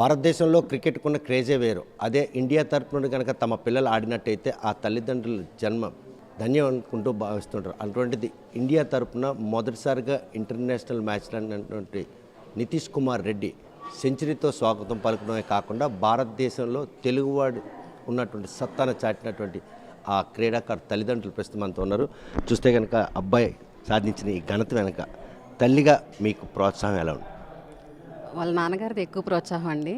భారతదేశంలో క్రికెట్కున్న క్రేజే వేరు. అదే ఇండియా తరపున కనుక తమ పిల్లలు ఆడినట్టయితే ఆ తల్లిదండ్రుల జన్మ ధన్యం అనుకుంటూ భావిస్తుంటారు. అటువంటిది ఇండియా తరపున మొదటిసారిగా ఇంటర్నేషనల్ మ్యాచ్లు అన్నటువంటి నితీష్ కుమార్ రెడ్డి సెంచరీతో స్వాగతం పలకడమే కాకుండా భారతదేశంలో తెలుగువాడు ఉన్నటువంటి సత్తాను చాటినటువంటి ఆ క్రీడాకారు తల్లిదండ్రులు ప్రస్తుతం మనతో ఉన్నారు. చూస్తే కనుక అబ్బాయి సాధించిన ఈ ఘనత వెనక తల్లిగా మీకు ప్రోత్సాహం ఎలా ఉంది? వాళ్ళ నాన్నగారిది ఎక్కువ ప్రోత్సాహం అండి.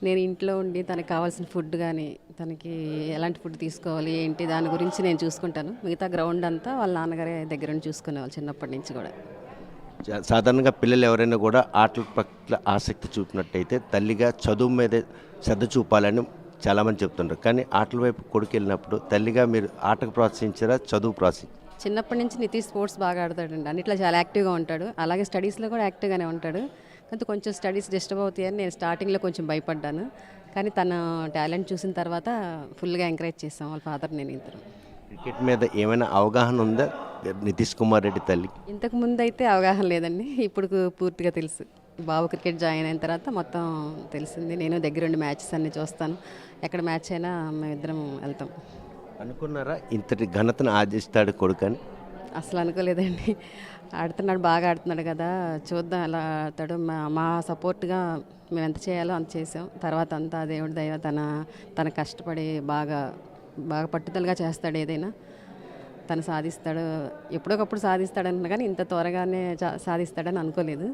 నేను ఇంట్లో ఉండి తనకి కావాల్సిన ఫుడ్ కానీ తనకి ఎలాంటి ఫుడ్ తీసుకోవాలి ఏంటి దాని గురించి నేను చూసుకుంటాను. మిగతా గ్రౌండ్ అంతా వాళ్ళ నాన్నగారే దగ్గర నుండి చూసుకునేవాళ్ళు చిన్నప్పటి నుంచి కూడా. సాధారణంగా పిల్లలు ఎవరైనా కూడా ఆటల పట్ల ఆసక్తి చూపినట్టయితే తల్లిగా చదువు మీదే శ్రద్ధ చూపాలని చాలామంది చెప్తుంటారు. కానీ ఆటల వైపు కొడుకు వెళ్ళినప్పుడు తల్లిగా మీరు ఆటకు ప్రోత్సహించారా, చదువు ప్రోత్సహించారా? చిన్నప్పటి నుంచి నితీష్ స్పోర్ట్స్ బాగా ఆడతాడండి. అన్నిట్లో చాలా యాక్టివ్గా ఉంటాడు. అలాగే స్టడీస్లో కూడా యాక్టివ్గానే ఉంటాడు. కానీ కొంచెం స్టడీస్ డిస్టర్బ్ అవుతాయని నేను స్టార్టింగ్లో కొంచెం భయపడ్డాను. కానీ తన టాలెంట్ చూసిన తర్వాత ఫుల్గా ఎంకరేజ్ చేస్తాం వాళ్ళ ఫాదర్ నేను ఇద్దరు. క్రికెట్ మీద ఏమైనా అవగాహన ఉందా నితీష్ కుమార్ రెడ్డి తల్లికి? ఇంతకు ముందు అయితే అవగాహన లేదండి. ఇప్పుడు పూర్తిగా తెలుసు. బాబు క్రికెట్ జాయిన్ అయిన తర్వాత మొత్తం తెలిసింది. నేను దగ్గరుండి మ్యాచెస్ అన్నీ చూస్తాను. ఎక్కడ మ్యాచ్ అయినా మేమిద్దరం వెళ్తాం. అనుకున్నారా ఇంతటి ఘనతను ఆర్జిస్తాడు కొడుకని? అసలు అనుకోలేదండి. ఆడుతున్నాడు, బాగా ఆడుతున్నాడు కదా, చూద్దాం ఎలా ఆడతాడు. మా సపోర్ట్గా మేము ఎంత చేయాలో అంత చేసాం. తర్వాత అంతా దేవుడి దయ, తన కష్టపడి బాగా పట్టుదలగా చేస్తాడు. ఏదైనా తను సాధిస్తాడు. ఎప్పుడొకప్పుడు సాధిస్తాడన్న కానీ ఇంత త్వరగానే సాధిస్తాడని అనుకోలేదు.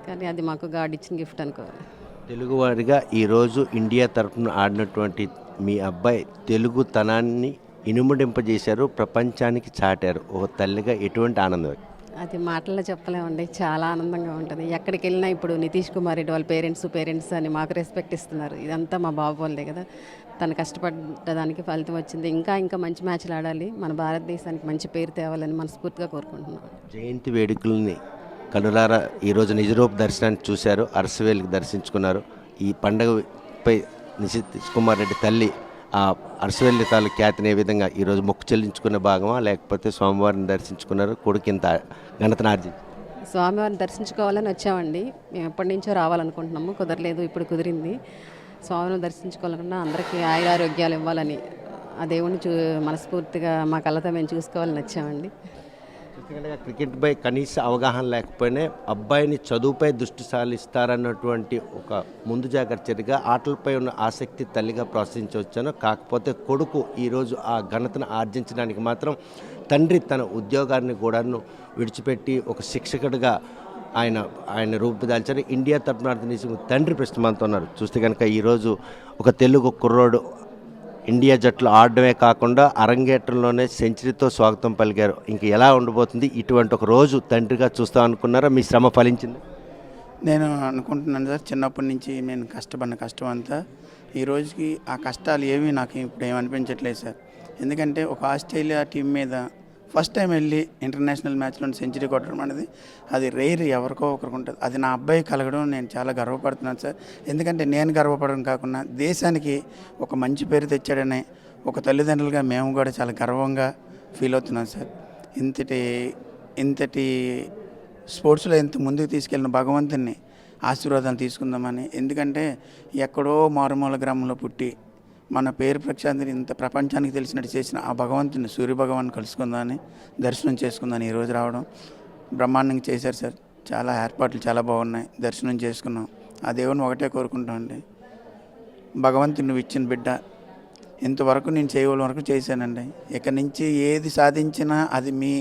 కానీ అది మాకు గాడ్ ఇచ్చిన గిఫ్ట్ అనుకోవాలి. తెలుగువాడిగా ఈరోజు ఇండియా తరఫున ఆడినటువంటి మీ అబ్బాయి తెలుగుతనాన్ని ఇనుముడింపజేశారు, ప్రపంచానికి చాటారు. ఓ తల్లిగా ఎటువంటి ఆనందం? అది మాటల్లో చెప్పలేమండి. చాలా ఆనందంగా ఉంటుంది. ఎక్కడికి వెళ్ళినా ఇప్పుడు నితీష్ కుమార్ రెడ్డి వాళ్ళ పేరెంట్స్ అని మాకు రెస్పెక్ట్ ఇస్తున్నారు. ఇదంతా మా బాబు వాళ్ళే కదా. తను కష్టపడ్డదానికి ఫలితం వచ్చింది. ఇంకా మంచి మ్యాచ్లు ఆడాలి, మన భారతదేశానికి మంచి పేరు తేవాలని మనస్ఫూర్తిగా కోరుకుంటున్నాను. జయంతి వేడుకల్ని కనులారా ఈరోజు నిజరూప దర్శనాన్ని చూశారు, అరసవేలికి దర్శించుకున్నారు. ఈ పండుగపై నితీష్ కుమార్ రెడ్డి తల్లి ఆ అరసవేలి తాలూకు ఖ్యాతిని ఏ విధంగా ఈరోజు మొక్కు చెల్లించుకునే భాగమా, లేకపోతే స్వామివారిని దర్శించుకున్నారు? కొడుకు ఇంత ఘనతను ఆర్జించి స్వామివారిని దర్శించుకోవాలని వచ్చామండి. మేము ఎప్పటి నుంచో రావాలనుకుంటున్నాము, కుదరలేదు. ఇప్పుడు కుదిరింది. స్వామిని దర్శించుకోవాలన్నా అందరికీ ఆయురారోగ్యాలు ఇవ్వాలని ఆ దేవుణ్ణి మనస్ఫూర్తిగా మా కళ్ళతో మేము చూసుకోవాలని వచ్చామండి. క్రికెట్పై కనీస అవగాహన లేకపోయినా అబ్బాయిని చదువుపై దృష్టి సారిస్తారన్నటువంటి ఒక ముందు జాగ్రత్త చర్యగా ఆటలపై ఉన్న ఆసక్తి తల్లిగా ప్రోత్సహించవచ్చాను. కాకపోతే కొడుకు ఈరోజు ఆ ఘనతను ఆర్జించడానికి మాత్రం తండ్రి తన ఉద్యోగాన్ని కూడాను విడిచిపెట్టి ఒక శిక్షకుడిగా ఆయన రూపుదాల్చారు. ఇండియా తరపున తండ్రి ప్రస్తుతం మనతో ఉన్నారు. చూస్తే కనుక ఈరోజు ఒక తెలుగు కుర్రోడు ఇండియా జట్లు ఆడడమే కాకుండా అరంగేట్రంలోనే సెంచరీతో స్వాగతం పలికారు. ఇంక ఎలా ఉండబోతుంది? ఇటువంటి ఒక రోజు తండ్రిగా చూస్తాం అనుకున్నారా? మీ శ్రమ ఫలించింది? నేను అనుకుంటున్నాను సార్, చిన్నప్పటి నుంచి నేను కష్టపడిన కష్టం అంతా ఈ రోజుకి ఆ కష్టాలు ఏమీ నాకు ఇప్పుడు ఏమనిపించట్లేదు సార్. ఎందుకంటే ఒక ఆస్ట్రేలియా టీం మీద ఫస్ట్ టైం వెళ్ళి ఇంటర్నేషనల్ మ్యాచ్లో సెంచరీ కొట్టడం అనేది అది రేర్, ఎవరికో ఒకరికి ఉంటుంది. అది నా అబ్బాయి కలగడం నేను చాలా గర్వపడుతున్నాను సార్. ఎందుకంటే నేను గర్వపడడం కాకుండా దేశానికి ఒక మంచి పేరు తెచ్చాడని ఒక తల్లిదండ్రులుగా మేము కూడా చాలా గర్వంగా ఫీల్ అవుతున్నాం సార్. ఇంతటి స్పోర్ట్స్లో ఇంత ముందుకు తీసుకెళ్ళిన భగవంతుని ఆశీర్వాదాలు తీసుకుందామని. ఎందుకంటే ఎక్కడో మారుమూల గ్రామంలో పుట్టి మన పేరు ప్రఖ్యాతిని ఇంత ప్రపంచానికి తెలిసినట్టు చేసిన ఆ భగవంతుని సూర్యభగవాన్ కలుసుకుందామని, దర్శనం చేసుకుందామని ఈరోజు రావడం బ్రహ్మాండంగా చేశారు సార్. చాలా ఏర్పాట్లు చాలా బాగున్నాయి. దర్శనం చేసుకున్నాం. ఆ దేవుని ఒకటే కోరుకుంటామండి, భగవంతుని నువ్వు ఇచ్చిన బిడ్డ, ఇంతవరకు నేను చేయవలసిన వరకు చేశానండి. ఇక్కడి నుంచి ఏది సాధించినా అది మీ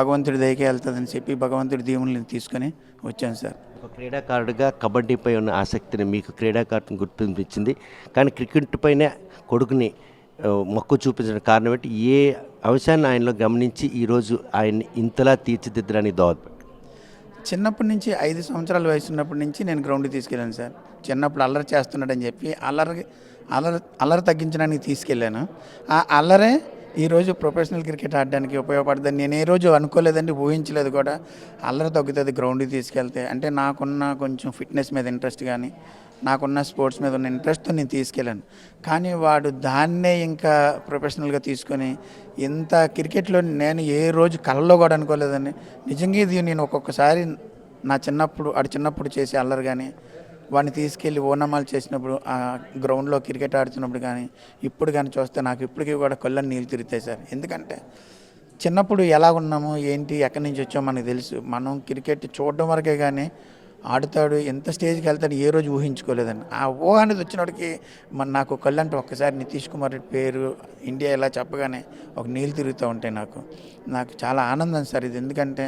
భగవంతుడి దయకే వెళ్తుందని చెప్పి భగవంతుడి దీవుల్ని తీసుకొని వచ్చాను సార్. ఒక క్రీడాకారుడిగా కబడ్డీపై ఉన్న ఆసక్తిని మీకు క్రీడాకారుని గుర్తించింది. కానీ క్రికెట్ పైనే కొడుకుని మొక్కు చూపించిన కారణం ఏంటి? ఏ అంశాన్ని ఆయనలో గమనించి ఈరోజు ఆయన్ని ఇంతలా తీర్చిదిద్దడానికి దోహదపడి? చిన్నప్పటి నుంచి 5 సంవత్సరాల వయసు ఉన్నప్పటి నుంచి నేను గ్రౌండ్కి తీసుకెళ్ళాను సార్. చిన్నప్పుడు అల్లరి చేస్తున్నాడని చెప్పి అల్లరి తగ్గించడానికి తీసుకెళ్ళాను. ఆ అల్లరే ఈరోజు ప్రొఫెషనల్ క్రికెట్ ఆడడానికి ఉపయోగపడుతుంది. నేను ఏ రోజు అనుకోలేదండి, ఊహించలేదు కూడా. అల్లరి తగ్గుతుంది గ్రౌండ్కి తీసుకెళ్తే. అంటే నాకున్న కొంచెం ఫిట్నెస్ మీద ఇంట్రెస్ట్ కానీ నాకున్న స్పోర్ట్స్ మీద ఉన్న ఇంట్రెస్ట్తో నేను తీసుకెళ్ళాను. కానీ వాడు దాన్నే ఇంకా ప్రొఫెషనల్గా తీసుకొని ఇంత క్రికెట్లో నేను ఏ రోజు కళ్ళలో కూడా అనుకోలేదండి. నిజంగా ఇది నేను ఒక్కొక్కసారి నా చిన్నప్పుడు చిన్నప్పుడు చేసే అల్లరి కానీ వాడిని తీసుకెళ్ళి ఓనమాలు చేసినప్పుడు ఆ గ్రౌండ్లో క్రికెట్ ఆడుతున్నప్పుడు కానీ ఇప్పుడు కానీ చూస్తే నాకు ఇప్పటికీ కూడా కళ్ళని నీళ్ళు తిరుగుతాయి సార్. ఎందుకంటే చిన్నప్పుడు ఎలా ఉన్నాము ఏంటి ఎక్కడి నుంచి వచ్చామో మనకు తెలుసు. మనం క్రికెట్ చూడడం వరకే కానీ ఆడుతాడు ఎంత స్టేజ్కి వెళ్తాడు ఏ రోజు ఊహించుకోలేదండి. ఆ ఊహ అనేది వచ్చినప్పటికి నాకు కళ్ళు అంటే ఒక్కసారి నితీష్ కుమార్ రెడ్డి పేరు ఇండియా ఇలా చెప్పగానే ఒక నీళ్ళు తిరుగుతూ ఉంటాయి. నాకు చాలా ఆనందం సార్ ఇది. ఎందుకంటే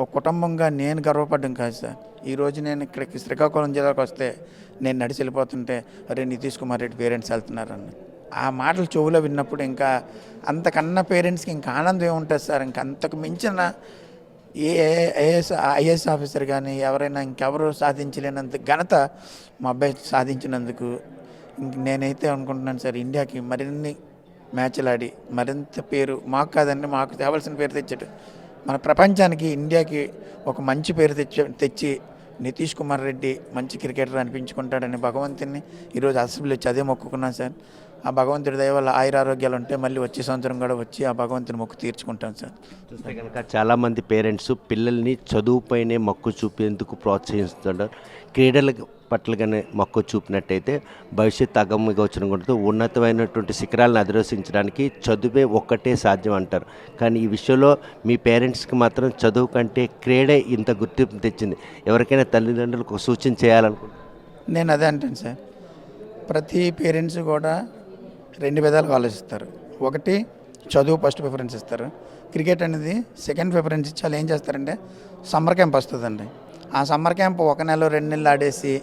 ఒక కుటుంబంగా నేను గర్వపడ్డం కాదు సార్. ఈరోజు నేను ఇక్కడికి శ్రీకాకుళం జిల్లాకు వస్తే నేను నడిచి వెళ్ళిపోతుంటే అరే నితీష్ కుమార్ రెడ్డి పేరెంట్స్ వెళ్తున్నారని ఆ మాటలు చెవులో విన్నప్పుడు ఇంకా అంతకన్నా పేరెంట్స్కి ఇంకా ఆనందం ఏముంటుంది సార్. ఇంకా అంతకు మించిన ఐఏఎస్ ఆఫీసర్ కానీ ఎవరైనా ఇంకెవరు సాధించలేనంత ఘనత మా అబ్బాయి సాధించినందుకు నేనైతే అనుకుంటున్నాను సార్. ఇండియాకి మరిన్ని మ్యాచ్లు ఆడి మరింత పేరు మాకు కాదండి మాకు తేవాల్సిన పేరు తెచ్చాడు. మన ప్రపంచానికి ఇండియాకి ఒక మంచి పేరు తెచ్చి నితీష్ కుమార్ రెడ్డి మంచి క్రికెటర్ అనిపించుకుంటాడని భగవంతుని ఈరోజు అసెంబ్లీ వచ్చి అదే మొక్కుకున్నాను సార్. ఆ భగవంతుడి దయ వల్ల ఆయురారోగ్యాలు ఉంటే మళ్ళీ వచ్చే సంవత్సరం కూడా వచ్చి ఆ భగవంతుని మొక్కు తీర్చుకుంటాను సార్. చూస్తే కనుక చాలామంది పేరెంట్స్ పిల్లల్ని చదువుపైనే మక్కువ చూపేందుకు ప్రోత్సహిస్తుంటారు. క్రీడల పట్లగానే మక్కువ చూపినట్టయితే భవిష్యత్ అగమ్యగోచరంగా ఉంటుంది. ఉన్నతమైనటువంటి శిఖరాలను అధిరోసించడానికి చదువే ఒక్కటే సాధ్యం అంటారు. కానీ ఈ విషయంలో మీ పేరెంట్స్కి మాత్రం చదువు కంటే క్రీడే ఇంత గుర్తింపు తెచ్చింది. ఎవరికైనా తల్లిదండ్రులకు ఒక సూచన చేయాలనుకుంటున్నారు? నేను అదే అంటాను సార్. ప్రతి పేరెంట్స్ కూడా రెండు విధాలుగా ఆలోచిస్తారు. ఒకటి చదువు ఫస్ట్ ప్రిఫరెన్స్ ఇస్తారు. క్రికెట్ అనేది సెకండ్ ప్రిఫరెన్స్ ఇచ్చి వాళ్ళు ఏం చేస్తారంటే సమ్మర్ క్యాంప్ వస్తుందండి. ఆ సమ్మర్ క్యాంప్ 1 నెల 2 నెలలు ఆడేసి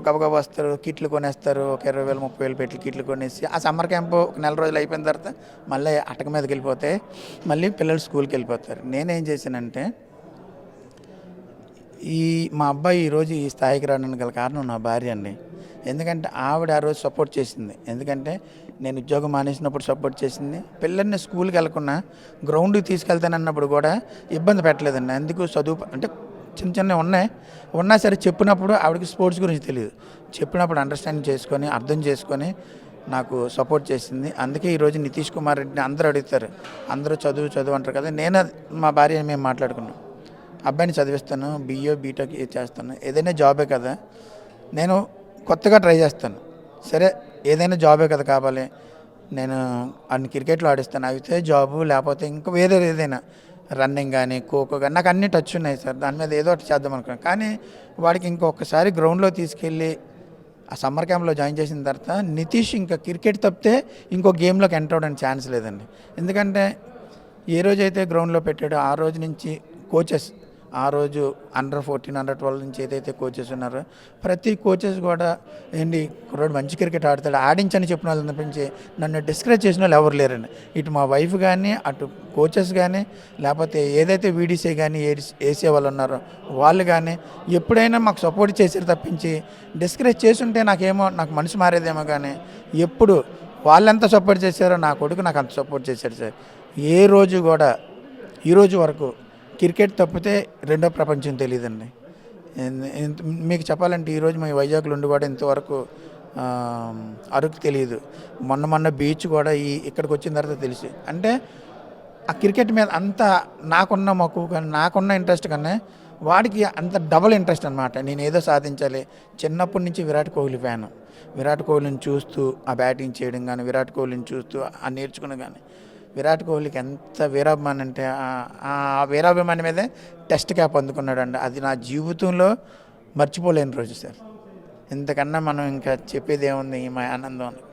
గబగబా వస్తారు, కిట్లు కొనేస్తారు, ఒక 20,000 30,000 పెట్టి కిట్లు కొనేసి ఆ సమ్మర్ క్యాంపు 1 నెల రోజులు అయిపోయిన తర్వాత మళ్ళీ అటక మీదకి వెళ్ళిపోతే మళ్ళీ పిల్లలు స్కూల్కి వెళ్ళిపోతారు. నేనేం చేశానంటే మా అబ్బాయి ఈరోజు ఈ స్థాయికి రావడానికి గల కారణం నా భార్య అండి. ఎందుకంటే ఆవిడ ఆ రోజు సపోర్ట్ చేసింది. ఎందుకంటే నేను ఉద్యోగం మానేసినప్పుడు సపోర్ట్ చేసింది. పిల్లల్ని స్కూల్కి వెళ్ళకుండా గ్రౌండ్కి తీసుకెళ్తానన్నప్పుడు కూడా ఇబ్బంది పెట్టలేదండి. అందుకు చదువు అంటే చిన్న ఉన్నా సరే చెప్పినప్పుడు ఆవిడకి స్పోర్ట్స్ గురించి తెలియదు. చెప్పినప్పుడు అండర్స్టాండింగ్ చేసుకొని అర్థం చేసుకొని నాకు సపోర్ట్ చేసింది. అందుకే ఈరోజు నితీష్ కుమార్ రెడ్డిని అందరూ అడుగుతారు, అందరూ చదువు అంటారు కదా. నేను మా భార్య మేము మాట్లాడుకున్నాం, అబ్బాయిని చదివిస్తాను, BA BTech చేస్తాను, ఏదైనా జాబే కదా, నేను కొత్తగా ట్రై చేస్తాను. సరే ఏదైనా జాబే కదా కావాలి, నేను అన్ని క్రికెట్లో ఆడిస్తాను, అయితే జాబు లేకపోతే ఇంకా వేరే ఏదైనా రన్నింగ్ కానీ ఖోఖో కానీ నాకు అన్ని టచ్ ఉన్నాయి సార్. దాని మీద ఏదో ఒకటి చేద్దాం అనుకున్నాను. కానీ వాడికి ఇంకొకసారి గ్రౌండ్లో తీసుకెళ్ళి ఆ సమ్మర్ క్యాంప్లో జాయిన్ చేసిన తర్వాత నితీష్ ఇంకా క్రికెట్ తప్పితే ఇంకో గేమ్లోకి ఎంటర్ అవ్వడానికి ఛాన్స్ లేదండి. ఎందుకంటే ఏ రోజైతే గ్రౌండ్లో పెట్టాడో ఆ రోజు నుంచి కోచెస్ ఆ రోజు Under 14 Under 12 నుంచి ఏదైతే కోచెస్ ఉన్నారో ప్రతి కోచెస్ కూడా ఏంటి కుర్రాడు మంచి క్రికెట్ ఆడతాడు ఆడించని చెప్పిన వాళ్ళు తప్పించి నన్ను డిస్కరేజ్ చేసిన వాళ్ళు ఎవరు లేరండి. ఇటు మా వైఫ్ కానీ అటు కోచెస్ కానీ లేకపోతే ఏదైతే VDC కానీ ఏసీ వాళ్ళు ఉన్నారో వాళ్ళు కానీ ఎప్పుడైనా మాకు సపోర్ట్ చేశారు తప్పించి డిస్కరేజ్ చేస్తుంటే నాకు మనసు మారేదేమో. కానీ ఎప్పుడు వాళ్ళెంత సపోర్ట్ చేశారో నా కొడుకు నాకు అంత సపోర్ట్ చేశాడు సార్. ఏ రోజు కూడా ఈరోజు వరకు క్రికెట్ తప్పితే రెండో ప్రపంచం తెలియదండి. మీకు చెప్పాలంటే ఈరోజు మేము వైజాగ్లో ఉండి కూడా ఇంతవరకు అరకు తెలియదు. మొన్న బీచ్ కూడా ఇక్కడికి వచ్చిన తర్వాత తెలిసి అంటే ఆ క్రికెట్ మీద అంత నాకున్న మక్కువ కానీ నాకున్న ఇంట్రెస్ట్ కన్నా వాడికి అంత డబుల్ ఇంట్రెస్ట్ అనమాట. నేను ఏదో సాధించాలి. చిన్నప్పటి నుంచి విరాట్ కోహ్లీ ఫ్యాను. విరాట్ కోహ్లీని చూస్తూ ఆ బ్యాటింగ్ చేయడం కానీ విరాట్ కోహ్లీని చూస్తూ ఆ నేర్చుకున్న కానీ విరాట్ కోహ్లీకి ఎంత వీరాభిమానం అంటే ఆ వీరాభిమానం మీదే టెస్ట్ క్యాప్ అందుకున్నాడు అండి. అది నా జీవితంలో మర్చిపోలేని రోజు సార్. ఇంతకన్నా మనం ఇంకా చెప్పేది ఏముంది మా ఆనందం అనుకుంటుంది.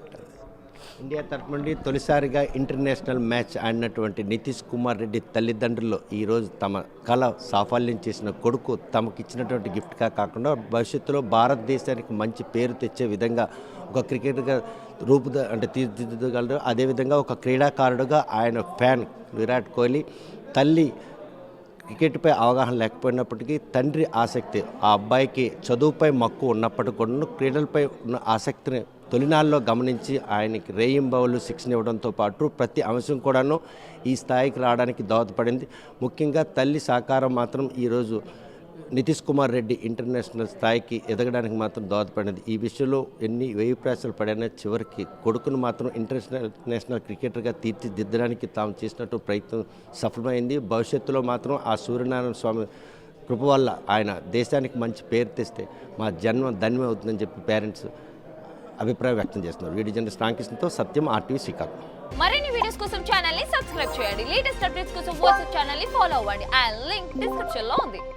ఇండియా తరఫు నుండి తొలిసారిగా ఇంటర్నేషనల్ మ్యాచ్ ఆడినటువంటి నితీష్ కుమార్ రెడ్డి తల్లిదండ్రులు ఈరోజు తమ కళ సాఫల్యం చేసిన కొడుకు తమకు ఇచ్చినటువంటి గిఫ్ట్గా కాకుండా భవిష్యత్తులో భారతదేశానికి మంచి పేరు తెచ్చే విధంగా ఒక క్రికెట్గా తీర్చిదిద్దగలరు. అదేవిధంగా ఒక క్రీడాకారుడుగా ఆయన ఫ్యాన్ విరాట్ కోహ్లీ తల్లి క్రికెట్పై అవగాహన లేకపోయినప్పటికీ తండ్రి ఆసక్తి ఆ అబ్బాయికి చదువుపై మక్కువ ఉన్నప్పటికీ కూడా క్రీడలపై ఉన్న ఆసక్తిని తొలినాళ్ళలో గమనించి ఆయనకి రేయింబౌలు శిక్షణ ఇవ్వడంతో పాటు ప్రతి అంశం కూడాను ఈ స్థాయికి రావడానికి దోహదపడింది. ముఖ్యంగా తల్లి సహకారం మాత్రం ఈరోజు నితీష్ కుమార్ రెడ్డి ఇంటర్నేషనల్ స్థాయికి ఎదగడానికి మాత్రం దోహదపడింది. ఈ విషయంలో ఎన్ని వేయి ప్రయాసాలు పడినా చివరికి కొడుకును మాత్రం ఇంటర్నేషనల్ క్రికెటర్గా తీర్చిదిద్దడానికి తాము చేసినట్టు ప్రయత్నం సఫలమైంది. భవిష్యత్తులో మాత్రం ఆ సూర్యనారాయణ స్వామి కృప వల్ల ఆయన దేశానికి మంచి పేరు తెస్తే మా జన్మ ధన్యం అవుతుందని చెప్పి పేరెంట్స్ అభిప్రాయం వ్యక్తం చేస్తున్నారు. వీడియో జర్నలిస్ట్ రామకృష్ణతో సత్యం, RTV శ్రీకాకుళం. మరిన్ని వీడియోస్ కోసం ఛానల్ ని సబ్స్క్రైబ్ చేయండి. లేటెస్ట్ అప్డేట్స్ కోసం వాట్సాప్ ఛానల్ ని ఫాలో అవ్వండి. ఆ లింక్ డిస్క్రిప్షన్ లో ఉంది.